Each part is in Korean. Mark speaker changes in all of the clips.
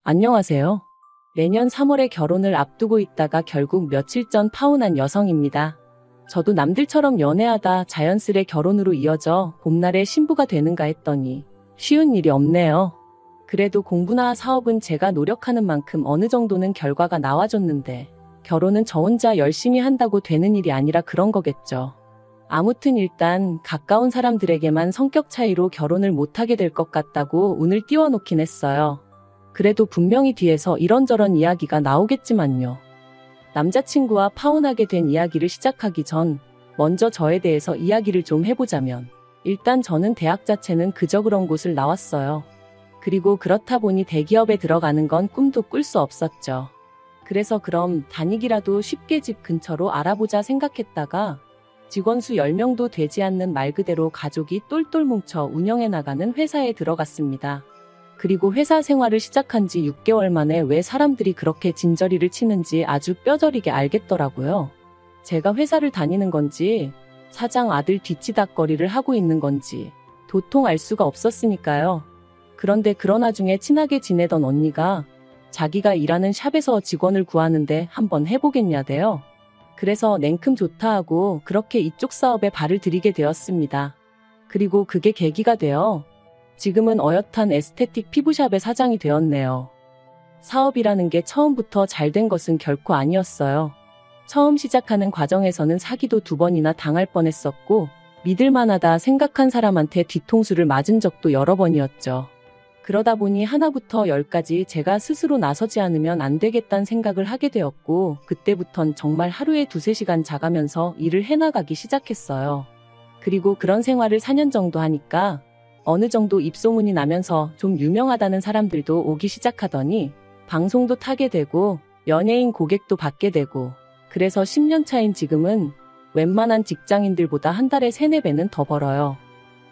Speaker 1: 안녕하세요. 내년 3월에 결혼을 앞두고 있다가 결국 며칠 전 파혼한 여성입니다. 저도 남들처럼 연애하다 자연스레 결혼으로 이어져 봄날에 신부가 되는가 했더니 쉬운 일이 없네요. 그래도 공부나 사업은 제가 노력하는 만큼 어느 정도는 결과가 나와줬는데 결혼은 저 혼자 열심히 한다고 되는 일이 아니라 그런 거겠죠. 아무튼 일단 가까운 사람들에게만 성격 차이로 결혼을 못하게 될 것 같다고 운을 띄워놓긴 했어요. 그래도 분명히 뒤에서 이런저런 이야기가 나오겠지만요. 남자친구와 파혼하게 된 이야기를 시작하기 전 먼저 저에 대해서 이야기를 좀 해보자면 일단 저는 대학 자체는 그저 그런 곳을 나왔어요. 그리고 그렇다 보니 대기업에 들어가는 건 꿈도 꿀 수 없었죠. 그래서 그럼 다니기라도 쉽게 집 근처로 알아보자 생각했다가 직원 수 10명도 되지 않는 말 그대로 가족이 똘똘 뭉쳐 운영해 나가는 회사에 들어갔습니다. 그리고 회사 생활을 시작한 지 6개월 만에 왜 사람들이 그렇게 진저리를 치는지 아주 뼈저리게 알겠더라고요. 제가 회사를 다니는 건지 사장 아들 뒤치다꺼리를 하고 있는 건지 도통 알 수가 없었으니까요. 그런데 그러나 중에 친하게 지내던 언니가 자기가 일하는 샵에서 직원을 구하는데 한번 해보겠냐대요. 그래서 냉큼 좋다 하고 그렇게 이쪽 사업에 발을 들이게 되었습니다. 그리고 그게 계기가 되어 지금은 어엿한 에스테틱 피부샵의 사장이 되었네요. 사업이라는 게 처음부터 잘 된 것은 결코 아니었어요. 처음 시작하는 과정에서는 사기도 2번이나 당할 뻔했었고 믿을만하다 생각한 사람한테 뒤통수를 맞은 적도 여러 번이었죠. 그러다 보니 하나부터 10까지 제가 스스로 나서지 않으면 안 되겠다는 생각을 하게 되었고 그때부턴 정말 하루에 2-3시간 자가면서 일을 해나가기 시작했어요. 그리고 그런 생활을 4년 정도 하니까 어느 정도 입소문이 나면서 좀 유명하다는 사람들도 오기 시작하더니 방송도 타게 되고 연예인 고객도 받게 되고 그래서 10년 차인 지금은 웬만한 직장인들보다 한 달에 3-4배는 더 벌어요.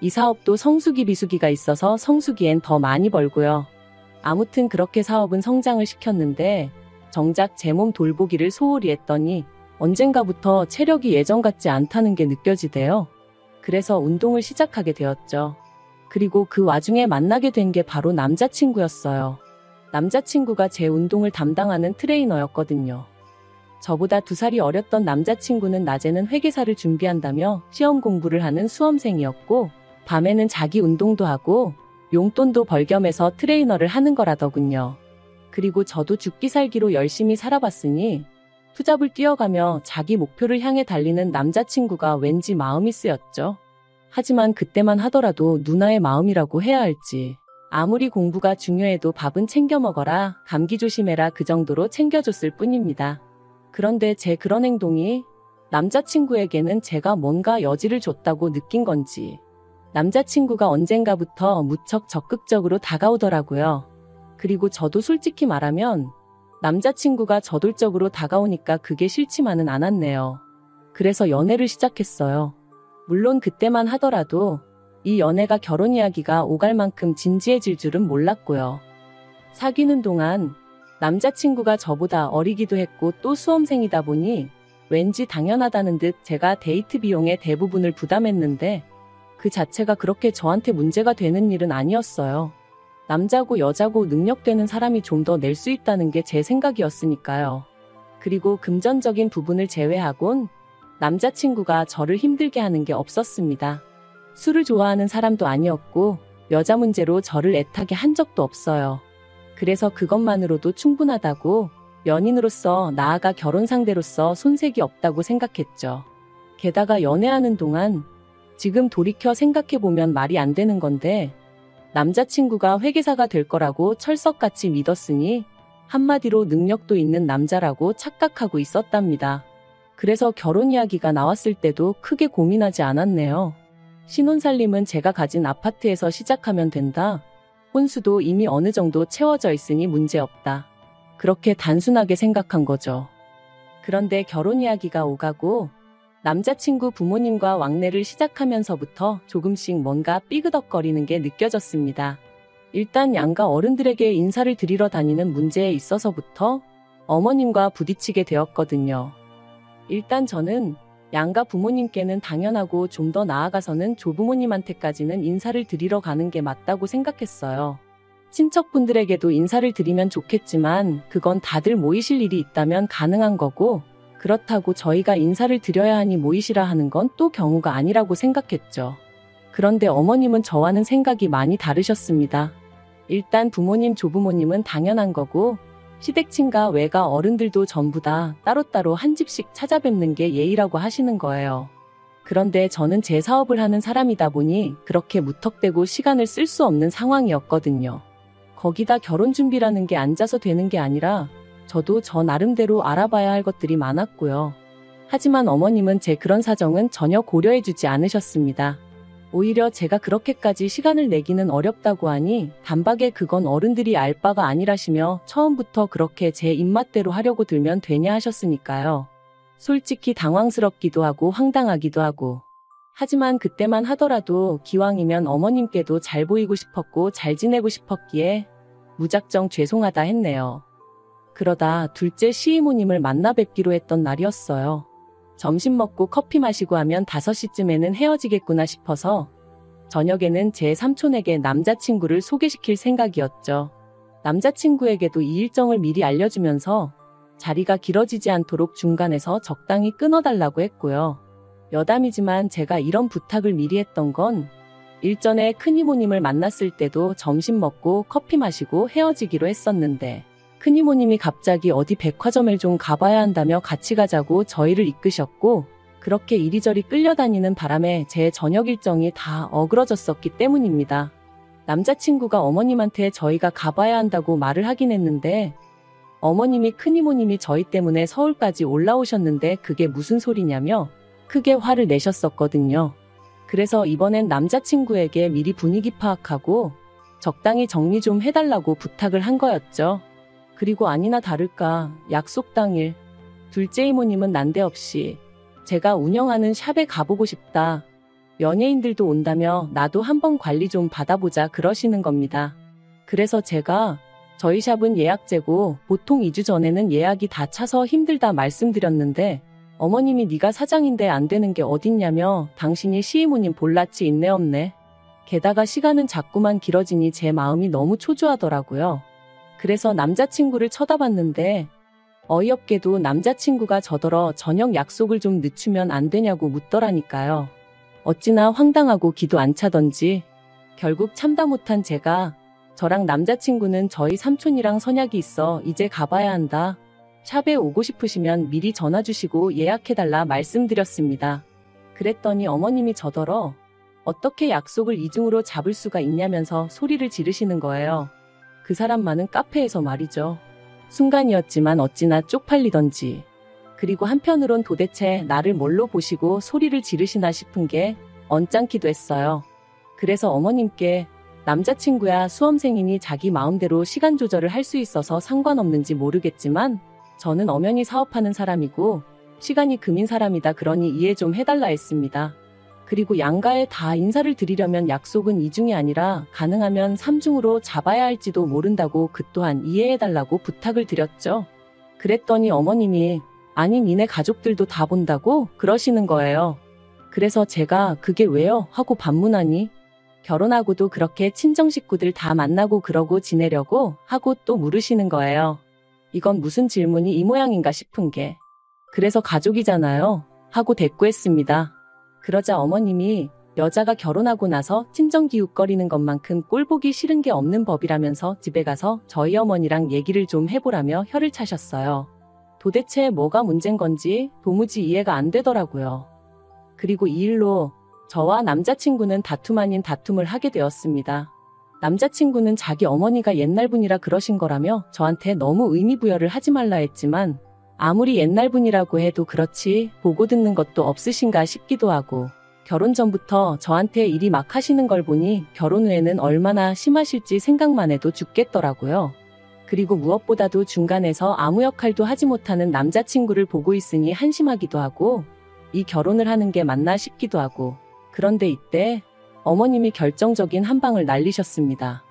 Speaker 1: 이 사업도 성수기 비수기가 있어서 성수기엔 더 많이 벌고요. 아무튼 그렇게 사업은 성장을 시켰는데 정작 제 몸 돌보기를 소홀히 했더니 언젠가부터 체력이 예전 같지 않다는 게 느껴지대요. 그래서 운동을 시작하게 되었죠. 그리고 그 와중에 만나게 된 게 바로 남자친구였어요. 남자친구가 제 운동을 담당하는 트레이너였거든요. 저보다 2살이 어렸던 남자친구는 낮에는 회계사를 준비한다며 시험 공부를 하는 수험생이었고 밤에는 자기 운동도 하고 용돈도 벌겸해서 트레이너를 하는 거라더군요. 그리고 저도 죽기 살기로 열심히 살아봤으니 투잡을 뛰어가며 자기 목표를 향해 달리는 남자친구가 왠지 마음이 쓰였죠. 하지만 그때만 하더라도 누나의 마음이라고 해야 할지 아무리 공부가 중요해도 밥은 챙겨 먹어라, 감기 조심해라 그 정도로 챙겨줬을 뿐입니다. 그런데 제 그런 행동이 남자친구에게는 제가 뭔가 여지를 줬다고 느낀 건지 남자친구가 언젠가부터 무척 적극적으로 다가오더라고요. 그리고 저도 솔직히 말하면 남자친구가 저돌적으로 다가오니까 그게 싫지만은 않았네요. 그래서 연애를 시작했어요. 물론 그때만 하더라도 이 연애가 결혼 이야기가 오갈 만큼 진지해질 줄은 몰랐고요. 사귀는 동안 남자친구가 저보다 어리기도 했고 또 수험생이다 보니 왠지 당연하다는 듯 제가 데이트 비용의 대부분을 부담했는데 그 자체가 그렇게 저한테 문제가 되는 일은 아니었어요. 남자고 여자고 능력되는 사람이 좀 더 낼 수 있다는 게 제 생각이었으니까요. 그리고 금전적인 부분을 제외하곤 남자친구가 저를 힘들게 하는 게 없었습니다. 술을 좋아하는 사람도 아니었고 여자 문제로 저를 애타게 한 적도 없어요. 그래서 그것만으로도 충분하다고 연인으로서 나아가 결혼 상대로서 손색이 없다고 생각했죠. 게다가 연애하는 동안 지금 돌이켜 생각해보면 말이 안 되는 건데 남자친구가 회계사가 될 거라고 철석같이 믿었으니 한마디로 능력도 있는 남자라고 착각하고 있었답니다. 그래서 결혼 이야기가 나왔을 때도 크게 고민하지 않았네요. 신혼살림은 제가 가진 아파트에서 시작하면 된다. 혼수도 이미 어느 정도 채워져 있으니 문제없다. 그렇게 단순하게 생각한 거죠. 그런데 결혼 이야기가 오가고 남자친구 부모님과 왕래를 시작하면서부터 조금씩 뭔가 삐그덕거리는 게 느껴졌습니다. 일단 양가 어른들에게 인사를 드리러 다니는 문제에 있어서부터 어머님과 부딪히게 되었거든요. 일단 저는 양가 부모님께는 당연하고 좀 더 나아가서는 조부모님한테까지는 인사를 드리러 가는 게 맞다고 생각했어요. 친척분들에게도 인사를 드리면 좋겠지만 그건 다들 모이실 일이 있다면 가능한 거고, 그렇다고 저희가 인사를 드려야 하니 모이시라 하는 건 또 경우가 아니라고 생각했죠. 그런데 어머님은 저와는 생각이 많이 다르셨습니다. 일단 부모님, 조부모님은 당연한 거고, 시댁친가 외가 어른들도 전부 다 따로따로 한 집씩 찾아뵙는 게 예의라고 하시는 거예요. 그런데 저는 제 사업을 하는 사람이다 보니 그렇게 무턱대고 시간을 쓸 수 없는 상황이었거든요. 거기다 결혼 준비라는 게 앉아서 되는 게 아니라 저도 저 나름대로 알아봐야 할 것들이 많았고요. 하지만 어머님은 제 그런 사정은 전혀 고려해주지 않으셨습니다. 오히려 제가 그렇게까지 시간을 내기는 어렵다고 하니 단박에 그건 어른들이 알 바가 아니라시며 처음부터 그렇게 제 입맛대로 하려고 들면 되냐 하셨으니까요. 솔직히 당황스럽기도 하고 황당하기도 하고. 하지만 그때만 하더라도 기왕이면 어머님께도 잘 보이고 싶었고 잘 지내고 싶었기에 무작정 죄송하다 했네요. 그러다 둘째 시이모님을 만나 뵙기로 했던 날이었어요. 점심 먹고 커피 마시고 하면 5시쯤에는 헤어지겠구나 싶어서 저녁에는 제 삼촌에게 남자친구를 소개시킬 생각이었죠. 남자친구에게도 이 일정을 미리 알려주면서 자리가 길어지지 않도록 중간에서 적당히 끊어달라고 했고요. 여담이지만 제가 이런 부탁을 미리 했던 건 일전에 큰이모님을 만났을 때도 점심 먹고 커피 마시고 헤어지기로 했었는데 큰이모님이 갑자기 어디 백화점을 좀 가봐야 한다며 같이 가자고 저희를 이끄셨고 그렇게 이리저리 끌려다니는 바람에 제 저녁 일정이 다 어그러졌었기 때문입니다. 남자친구가 어머님한테 저희가 가봐야 한다고 말을 하긴 했는데 어머님이 큰이모님이 저희 때문에 서울까지 올라오셨는데 그게 무슨 소리냐며 크게 화를 내셨었거든요. 그래서 이번엔 남자친구에게 미리 분위기 파악하고 적당히 정리 좀 해달라고 부탁을 한 거였죠. 그리고 아니나 다를까 약속 당일 둘째 이모님은 난데없이 제가 운영하는 샵에 가보고 싶다. 연예인들도 온다며 나도 한번 관리 좀 받아보자 그러시는 겁니다. 그래서 제가 저희 샵은 예약제고 보통 2주 전에는 예약이 다 차서 힘들다 말씀드렸는데 어머님이 네가 사장인데 안 되는 게 어딨냐며 당신이 시이모님 볼라치 있네 없네. 게다가 시간은 자꾸만 길어지니 제 마음이 너무 초조하더라고요. 그래서 남자친구를 쳐다봤는데 어이없게도 남자친구가 저더러 저녁 약속을 좀 늦추면 안 되냐고 묻더라니까요. 어찌나 황당하고 기도 안 차던지 결국 참다 못한 제가 저랑 남자친구는 저희 삼촌이랑 선약이 있어 이제 가봐야 한다. 샵에 오고 싶으시면 미리 전화 주시고 예약해달라 말씀드렸습니다. 그랬더니 어머님이 저더러 어떻게 약속을 이중으로 잡을 수가 있냐면서 소리를 지르시는 거예요. 그 사람 많은 카페에서 말이죠. 순간이었지만 어찌나 쪽팔리던지. 그리고 한편으론 도대체 나를 뭘로 보시고 소리를 지르시나 싶은 게 언짢기도 했어요. 그래서 어머님께 남자친구야 수험생이니 자기 마음대로 시간 조절을 할 수 있어서 상관없는지 모르겠지만 저는 엄연히 사업하는 사람이고 시간이 금인 사람이다 그러니 이해 좀 해달라 했습니다. 그리고 양가에 다 인사를 드리려면 약속은 2중이 아니라 가능하면 3중으로 잡아야 할지도 모른다고 그 또한 이해해달라고 부탁을 드렸죠. 그랬더니 어머님이 아니 니네 가족들도 다 본다고 그러시는 거예요. 그래서 제가 그게 왜요? 하고 반문하니 결혼하고도 그렇게 친정 식구들 다 만나고 그러고 지내려고 하고 또 물으시는 거예요. 이건 무슨 질문이 이 모양인가 싶은 게. 그래서 가족이잖아요. 하고 대꾸했습니다. 그러자 어머님이 여자가 결혼하고 나서 친정 기웃거리는 것만큼 꼴보기 싫은 게 없는 법이라면서 집에 가서 저희 어머니랑 얘기를 좀 해보라며 혀를 차셨어요. 도대체 뭐가 문제인 건지 도무지 이해가 안 되더라고요. 그리고 이 일로 저와 남자친구는 다툼 아닌 다툼을 하게 되었습니다. 남자친구는 자기 어머니가 옛날 분이라 그러신 거라며 저한테 너무 의미부여를 하지 말라 했지만 아무리 옛날 분이라고 해도 그렇지 보고 듣는 것도 없으신가 싶기도 하고 결혼 전부터 저한테 일이 막 하시는 걸 보니 결혼 후에는 얼마나 심하실지 생각만 해도 죽겠더라고요. 그리고 무엇보다도 중간에서 아무 역할도 하지 못하는 남자친구를 보고 있으니 한심하기도 하고 이 결혼을 하는 게 맞나 싶기도 하고 그런데 이때 어머님이 결정적인 한 방을 날리셨습니다.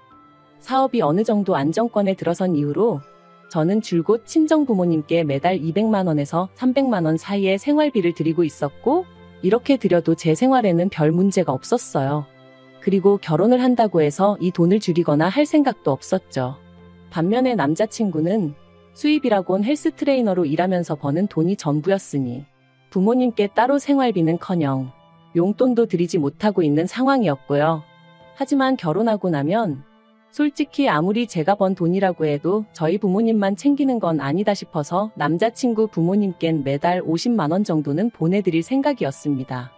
Speaker 1: 사업이 어느 정도 안정권에 들어선 이후로 저는 줄곧 친정 부모님께 매달 200만 원에서 300만 원 사이의 생활비를 드리고 있었고 이렇게 드려도 제 생활에는 별 문제가 없었어요. 그리고 결혼을 한다고 해서 이 돈을 줄이거나 할 생각도 없었죠. 반면에 남자친구는 수입이라곤 헬스 트레이너로 일하면서 버는 돈이 전부였으니 부모님께 따로 생활비는커녕 용돈도 드리지 못하고 있는 상황이었고요. 하지만 결혼하고 나면 솔직히 아무리 제가 번 돈이라고 해도 저희 부모님만 챙기는 건 아니다 싶어서 남자친구 부모님껜 매달 50만 원 정도는 보내드릴 생각이었습니다.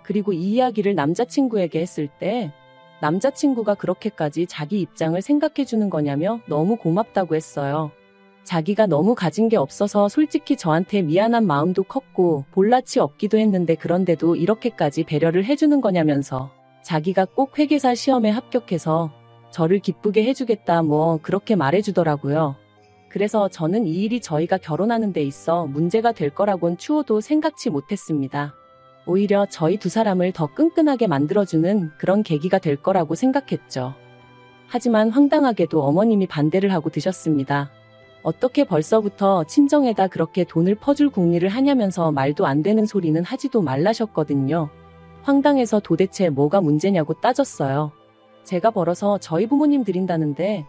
Speaker 1: 그리고 이 이야기를 남자친구에게 했을 때 남자친구가 그렇게까지 자기 입장을 생각해주는 거냐며 너무 고맙다고 했어요. 자기가 너무 가진 게 없어서 솔직히 저한테 미안한 마음도 컸고 볼낯이 없기도 했는데 그런데도 이렇게까지 배려를 해주는 거냐면서 자기가 꼭 회계사 시험에 합격해서 저를 기쁘게 해주겠다 뭐 그렇게 말해주더라고요. 그래서 저는 이 일이 저희가 결혼하는 데 있어 문제가 될 거라곤 추호도 생각치 못했습니다. 오히려 저희 두 사람을 더 끈끈하게 만들어주는 그런 계기가 될 거라고 생각했죠. 하지만 황당하게도 어머님이 반대를 하고 드셨습니다. 어떻게 벌써부터 친정에다 그렇게 돈을 퍼줄 궁리를 하냐면서 말도 안 되는 소리는 하지도 말라셨거든요. 황당해서 도대체 뭐가 문제냐고 따졌어요. 제가 벌어서 저희 부모님 드린다는데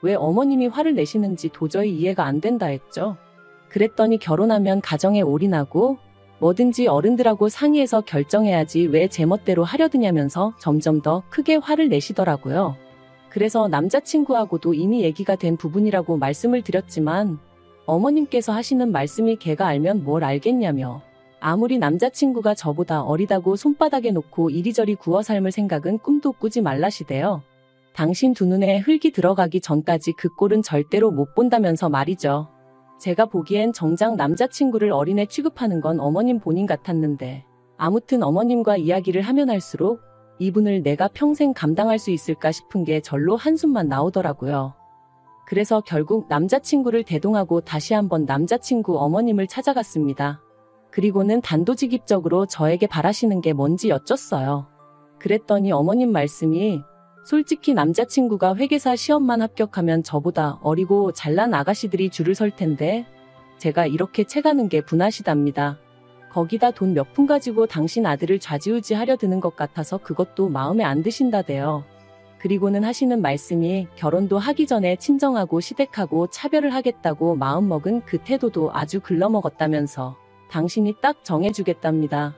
Speaker 1: 왜 어머님이 화를 내시는지 도저히 이해가 안 된다 했죠. 그랬더니 결혼하면 가정에 올인하고 뭐든지 어른들하고 상의해서 결정해야지 왜 제멋대로 하려드냐면서 점점 더 크게 화를 내시더라고요. 그래서 남자친구하고도 이미 얘기가 된 부분이라고 말씀을 드렸지만 어머님께서 하시는 말씀이 걔가 알면 뭘 알겠냐며 아무리 남자친구가 저보다 어리다고 손바닥에 놓고 이리저리 구워 삶을 생각은 꿈도 꾸지 말라시대요. 당신 두 눈에 흙이 들어가기 전까지 그 꼴은 절대로 못 본다면서 말이죠. 제가 보기엔 정작 남자친구를 어린애 취급하는 건 어머님 본인 같았는데 아무튼 어머님과 이야기를 하면 할수록 이분을 내가 평생 감당할 수 있을까 싶은 게 절로 한숨만 나오더라고요. 그래서 결국 남자친구를 대동하고 다시 한번 남자친구 어머님을 찾아갔습니다. 그리고는 단도직입적으로 저에게 바라시는 게 뭔지 여쭸어요. 그랬더니 어머님 말씀이 솔직히 남자친구가 회계사 시험만 합격하면 저보다 어리고 잘난 아가씨들이 줄을 설 텐데 제가 이렇게 채가는 게 분하시답니다. 거기다 돈 몇 푼 가지고 당신 아들을 좌지우지하려 드는 것 같아서 그것도 마음에 안 드신다대요. 그리고는 하시는 말씀이 결혼도 하기 전에 친정하고 시댁하고 차별을 하겠다고 마음먹은 그 태도도 아주 글러먹었다면서 당신이 딱 정해주겠답니다.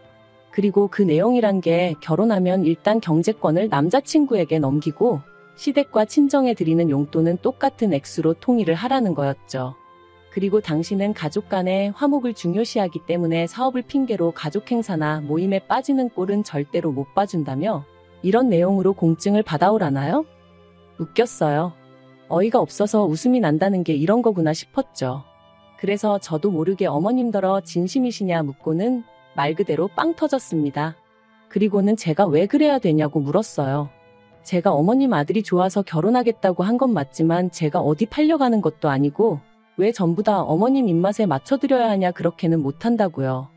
Speaker 1: 그리고 그 내용이란 게 결혼하면 일단 경제권을 남자친구에게 넘기고 시댁과 친정에 드리는 용돈은 똑같은 액수로 통일을 하라는 거였죠. 그리고 당신은 가족 간의 화목을 중요시하기 때문에 사업을 핑계로 가족 행사나 모임에 빠지는 꼴은 절대로 못 봐준다며 이런 내용으로 공증을 받아오라나요? 웃겼어요. 어이가 없어서 웃음이 난다는 게 이런 거구나 싶었죠. 그래서 저도 모르게 어머님더러 진심이시냐 묻고는 말 그대로 빵 터졌습니다. 그리고는 제가 왜 그래야 되냐고 물었어요. 제가 어머님 아들이 좋아서 결혼하겠다고 한 건 맞지만 제가 어디 팔려가는 것도 아니고 왜 전부 다 어머님 입맛에 맞춰드려야 하냐 그렇게는 못한다고요.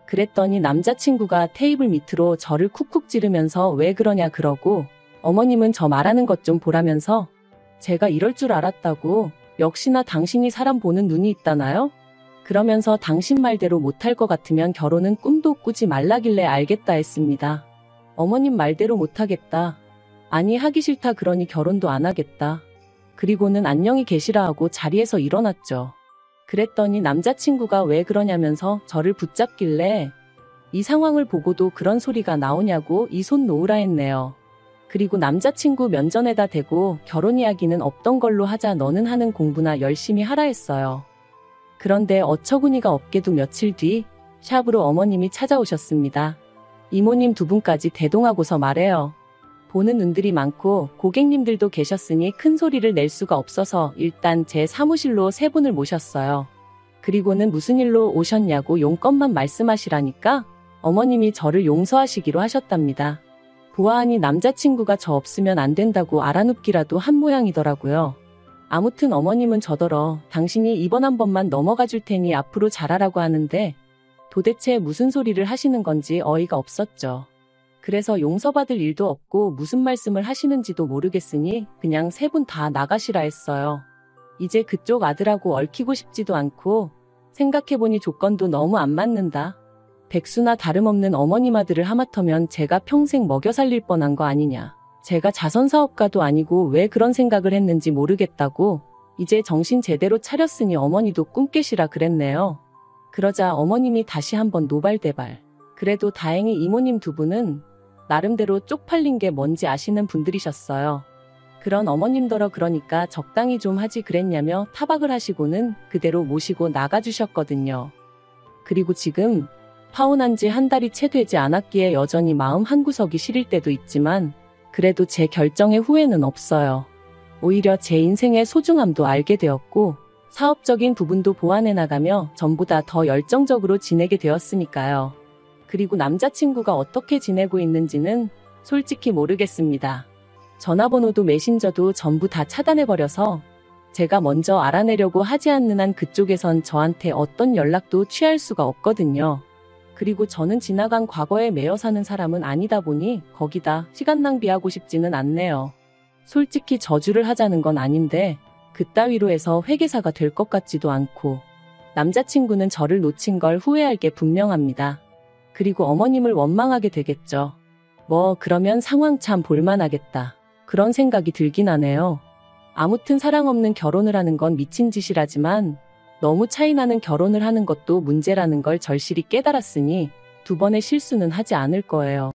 Speaker 1: 그랬더니 남자친구가 테이블 밑으로 저를 쿡쿡 찌르면서 왜 그러냐 그러고 어머님은 저 말하는 것 좀 보라면서 제가 이럴 줄 알았다고 역시나 당신이 사람 보는 눈이 있다나요? 그러면서 당신 말대로 못할 것 같으면 결혼은 꿈도 꾸지 말라길래 알겠다 했습니다. 어머님 말대로 못하겠다. 아니 하기 싫다 그러니 결혼도 안 하겠다. 그리고는 안녕히 계시라 하고 자리에서 일어났죠. 그랬더니 남자친구가 왜 그러냐면서 저를 붙잡길래 이 상황을 보고도 그런 소리가 나오냐고 이 손 놓으라 했네요. 그리고 남자친구 면전에다 대고 결혼 이야기는 없던 걸로 하자 너는 하는 공부나 열심히 하라 했어요. 그런데 어처구니가 없게도 며칠 뒤 샵으로 어머님이 찾아오셨습니다. 이모님 두 분까지 대동하고서 말해요. 보는 눈들이 많고 고객님들도 계셨으니 큰 소리를 낼 수가 없어서 일단 제 사무실로 세 분을 모셨어요. 그리고는 무슨 일로 오셨냐고 용건만 말씀하시라니까 어머님이 저를 용서하시기로 하셨답니다. 보아하니 남자친구가 저 없으면 안 된다고 알아눕기라도 한 모양이더라고요. 아무튼 어머님은 저더러 당신이 이번 한 번만 넘어가 줄 테니 앞으로 잘하라고 하는데 도대체 무슨 소리를 하시는 건지 어이가 없었죠. 그래서 용서받을 일도 없고 무슨 말씀을 하시는지도 모르겠으니 그냥 세 분 다 나가시라 했어요. 이제 그쪽 아들하고 얽히고 싶지도 않고 생각해보니 조건도 너무 안 맞는다. 백수나 다름없는 어머님 아들을 하마터면 제가 평생 먹여 살릴 뻔한 거 아니냐. 제가 자선사업가도 아니고 왜 그런 생각을 했는지 모르겠다고 이제 정신 제대로 차렸으니 어머니도 꿈 깨시라 그랬네요. 그러자 어머님이 다시 한번 노발대발. 그래도 다행히 이모님 두 분은 나름대로 쪽팔린 게 뭔지 아시는 분들이셨어요. 그런 어머님더러 그러니까 적당히 좀 하지 그랬냐며 타박을 하시고는 그대로 모시고 나가주셨거든요. 그리고 지금 파혼한 지 한 달이 채 되지 않았기에 여전히 마음 한구석이 시릴 때도 있지만 그래도 제 결정에 후회는 없어요. 오히려 제 인생의 소중함도 알게 되었고 사업적인 부분도 보완해 나가며 전보다 더 열정적으로 지내게 되었으니까요. 그리고 남자친구가 어떻게 지내고 있는지는 솔직히 모르겠습니다. 전화번호도 메신저도 전부 다 차단해버려서 제가 먼저 알아내려고 하지 않는 한 그쪽에선 저한테 어떤 연락도 취할 수가 없거든요. 그리고 저는 지나간 과거에 매여 사는 사람은 아니다 보니 거기다 시간 낭비하고 싶지는 않네요. 솔직히 저주를 하자는 건 아닌데 그따위로 해서 회계사가 될 것 같지도 않고 남자친구는 저를 놓친 걸 후회할 게 분명합니다. 그리고 어머님을 원망하게 되겠죠. 뭐 그러면 상황 참 볼만하겠다. 그런 생각이 들긴 하네요. 아무튼 사랑 없는 결혼을 하는 건 미친 짓이라지만 너무 차이나는 결혼을 하는 것도 문제라는 걸 절실히 깨달았으니 두 번의 실수는 하지 않을 거예요.